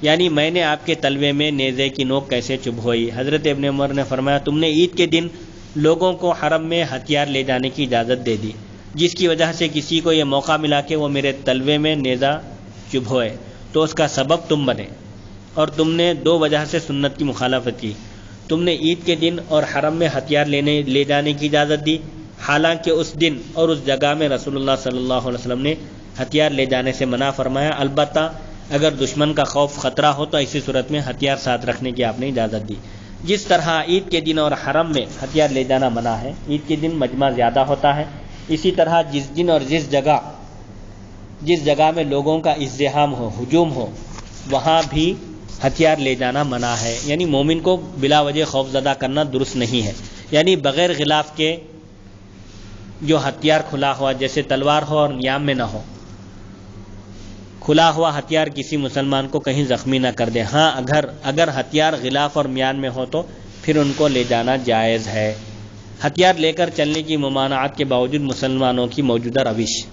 Speaker 1: یعنی میں نے آپ کے تلوے میں نیزے کی نوک کیسے چبھوئی. حضرت ابن عمر نے فرمایا تم نے عید کے دن لوگوں کو حرم میں ہتھیار لے جانے کی اجازت دے دی، جس کی وجہ سے کسی کو یہ موقع ملا کہ وہ میرے تلوے میں نیزہ چبھوئے، تو اس کا سبب تم بنے. اور تم نے 2 وجہ سے سنت کی مخالفت کی. تم نے عید کے دن اور حرم میں ہتھیار لے جانے کی اجازت دی، حالانکہ اس دن اور اس جگہ میں رسول اللہ صلی اللہ علیہ وسلم نے ہتھیار لے جانے سے منع فرمایا. البتہ اگر دشمن کا خوف خطرہ ہو تو ایسی صورت میں ہتھیار ساتھ رکھنے کی آپ نے اجازت دی. جس طرح عید کے دن اور حرم میں ہتھیار لے جانا منع ہے، عید کے دن مجمع زیادہ ہوتا ہے، اسی طرح جس دن اور جس جگہ میں لوگوں کا ازدحام ہو، ہجوم ہو، وہاں بھی ہتھیار لے جانا منع ہے. یعنی مومن کو بلا وجہ خوف زدہ کرنا درست نہیں ہے. یعنی بغیر غلاف کے جو ہتھیار کھلا ہوا جیسے تلوار ہو اور نیام میں نہ ہو، کھلا ہوا ہتھیار کسی مسلمان کو کہیں زخمی نہ کر دے. ہاں اگر ہتھیار غلاف اور میان میں ہو تو پھر ان کو لے جانا جائز ہے. ہتھیار لے کر چلنے کی ممانعت کے باوجود مسلمانوں کی موجودہ روش.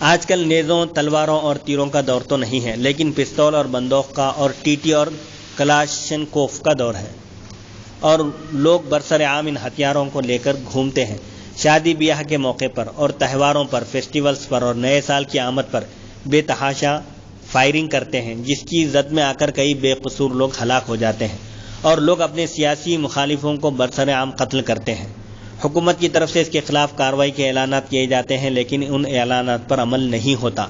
Speaker 1: آج کل نیزوں، تلواروں اور تیروں کا دور تو نہیں ہے، لیکن پستول اور بندوق کا اور ٹی ٹی اور کلاشنکوف کا دور ہے، اور لوگ برسر عام ان ہتھیاروں کو لے کر گھومتے ہیں. شادی بیاہ کے موقع پر اور تہواروں پر، فیسٹیولز پر اور نئے سال کی آمد پر بے تحاشا فائرنگ کرتے ہیں، جس کی زد میں آ کر کئی بے قصور لوگ ہلاک ہو جاتے ہیں، اور لوگ اپنے سیاسی مخالفوں کو برسر عام قتل کرتے ہیں. حکومت کی طرف سے اس کے خلاف کارروائی کے اعلانات کیے جاتے ہیں، لیکن ان اعلانات پر عمل نہیں ہوتا،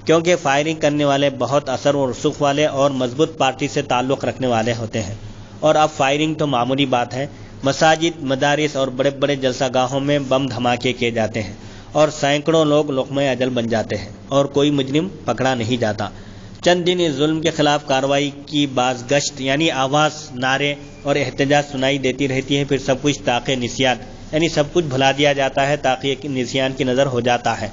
Speaker 1: کیونکہ فائرنگ کرنے والے بہت اثر و رسوخ والے اور مضبوط پارٹی سے تعلق رکھنے والے ہوتے ہیں. اور اب فائرنگ تو معمولی بات ہے. مساجد، مدارس اور بڑے بڑے جلسہ گاہوں میں بم دھماکے کیے جاتے ہیں اور سینکڑوں لوگ لقمہ اجل بن جاتے ہیں اور کوئی مجرم پکڑا نہیں جاتا. چند دن اس ظلم کے خلاف کارروائی کی بازگشت یعنی آواز، نعرے اور احتجاج سنائی دیتی رہتی ہے، پھر سب کچھ طاق نسیان یعنی سب کچھ بھلا دیا جاتا ہے، طاق نسیان کی نظر ہو جاتا ہے.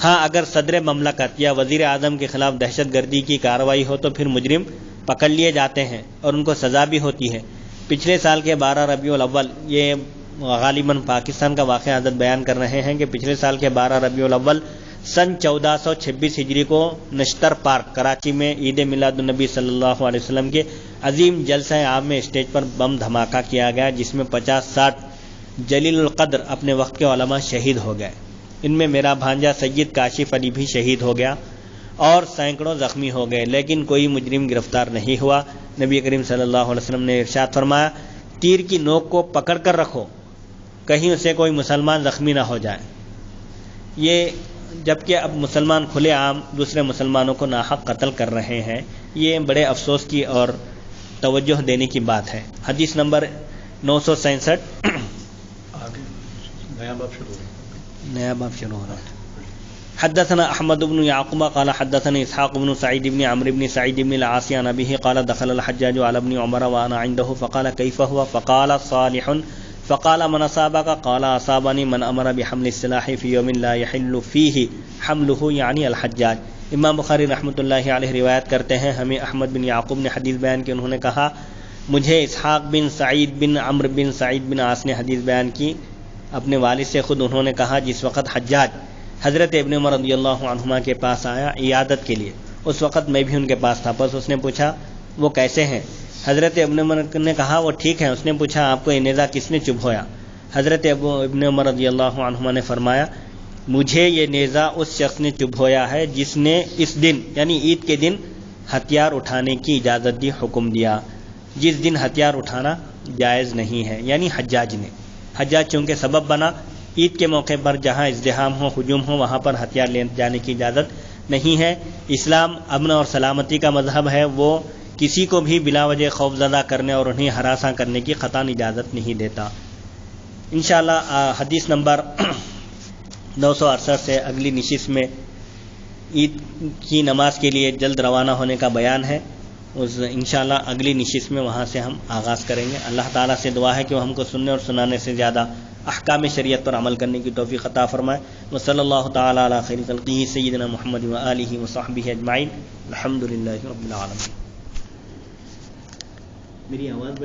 Speaker 1: ہاں اگر صدر مملکت یا وزیر اعظم کے خلاف دہشت گردی کی کارروائی ہو تو پھر مجرم پکڑ لیے جاتے ہیں اور ان کو سزا بھی ہوتی ہے. پچھلے سال کے 12 ربیع الاول، یہ غالباً پاکستان کا واقعہ حضرت بیان کر رہے ہیں کہ پچھلے سال کے 12 ربیع الاول سن 1426 ہجری کو نشتر پارک کراچی میں عید میلاد النبی صلی اللہ علیہ وسلم کے عظیم جلسہ عام میں اسٹیج پر بم دھماکہ کیا گیا، جس میں 50-60 جلیل القدر اپنے وقت کے علماء شہید ہو گئے. ان میں میرا بھانجا سید کاشف علی بھی شہید ہو گیا. اور سینکڑوں زخمی ہو گئے، لیکن کوئی مجرم گرفتار نہیں ہوا۔ نبی کریم صلی اللہ علیہ وسلم نے ارشاد فرمایا تیر کی نوک کو پکڑ کر رکھو، کہیں اسے کوئی مسلمان زخمی نہ ہو جائے۔ یہ جبکہ اب مسلمان کھلے عام دوسرے مسلمانوں کو ناحق قتل کر رہے ہیں، یہ بڑے افسوس کی اور توجہ دینے کی بات ہے۔ حدیث نمبر 967 نیا باب شروع ہو رہا ہے۔ حدثنا احمد بن يعقوب قال حدثنا اسحاق بن سعيد بن عمرو بن سعيد بن العاص عن ابيه قال دخل الحجاج على ابن عمر وانا عنده فقال كيف هو فقال صالح فقال من اصابك قال اصابني من امر بحمل السلاح في يوم لا يحل فيه حمله يعني الحجاج۔ امام بخاری رحمۃ اللہ علیہ روایت کرتے ہیں ہمیں احمد بن یعقوب نے حدیث بیان کی، انہوں نے کہا مجھے اسحاق بن سعید بن عمرو بن سعید بن عاص نے حدیث بیان کی اپنے والد سے، خود انہوں نے کہا جس وقت حجاج حضرت ابن عمر رضی اللہ عنہما کے پاس آیا عیادت کے لیے، اس وقت میں بھی ان کے پاس تھا، بس اس نے پوچھا وہ کیسے ہیں؟ حضرت ابن عمر نے کہا وہ ٹھیک ہیں۔ اس نے پوچھا آپ کو یہ نیزہ کس نے چبھویا؟ حضرت ابن عمر رضی اللہ عنہما نے فرمایا مجھے یہ نیزہ اس شخص نے چبھویا ہے جس نے اس دن یعنی عید کے دن ہتھیار اٹھانے کی اجازت دی، حکم دیا، جس دن ہتھیار اٹھانا جائز نہیں ہے، یعنی حجاج نے۔ حجاج چونکہ سبب بنا، عید کے موقع پر جہاں ازدحام ہو ہجوم ہو وہاں پر ہتھیار لے جانے کی اجازت نہیں ہے۔ اسلام امن اور سلامتی کا مذہب ہے، وہ کسی کو بھی بلا وجہ خوف زدہ کرنے اور انہیں ہراساں کرنے کی قطعاً اجازت نہیں دیتا۔ انشاءاللہ حدیث نمبر 968 سے اگلی نشست میں عید کی نماز کے لیے جلد روانہ ہونے کا بیان ہے، اس انشاءاللہ اگلی نشست میں وہاں سے ہم آغاز کریں گے۔ اللہ تعالیٰ سے دعا ہے کہ وہ ہم کو سننے اور سنانے سے زیادہ احکام شریعت پر عمل کرنے کی توفیق عطا فرمائے۔ وصلی اللہ تعالیٰ علی خیر خلقہ سیدنا محمد وآلہ وصحبہ اجمعین، الحمدللہ رب العالمین۔ میری آواز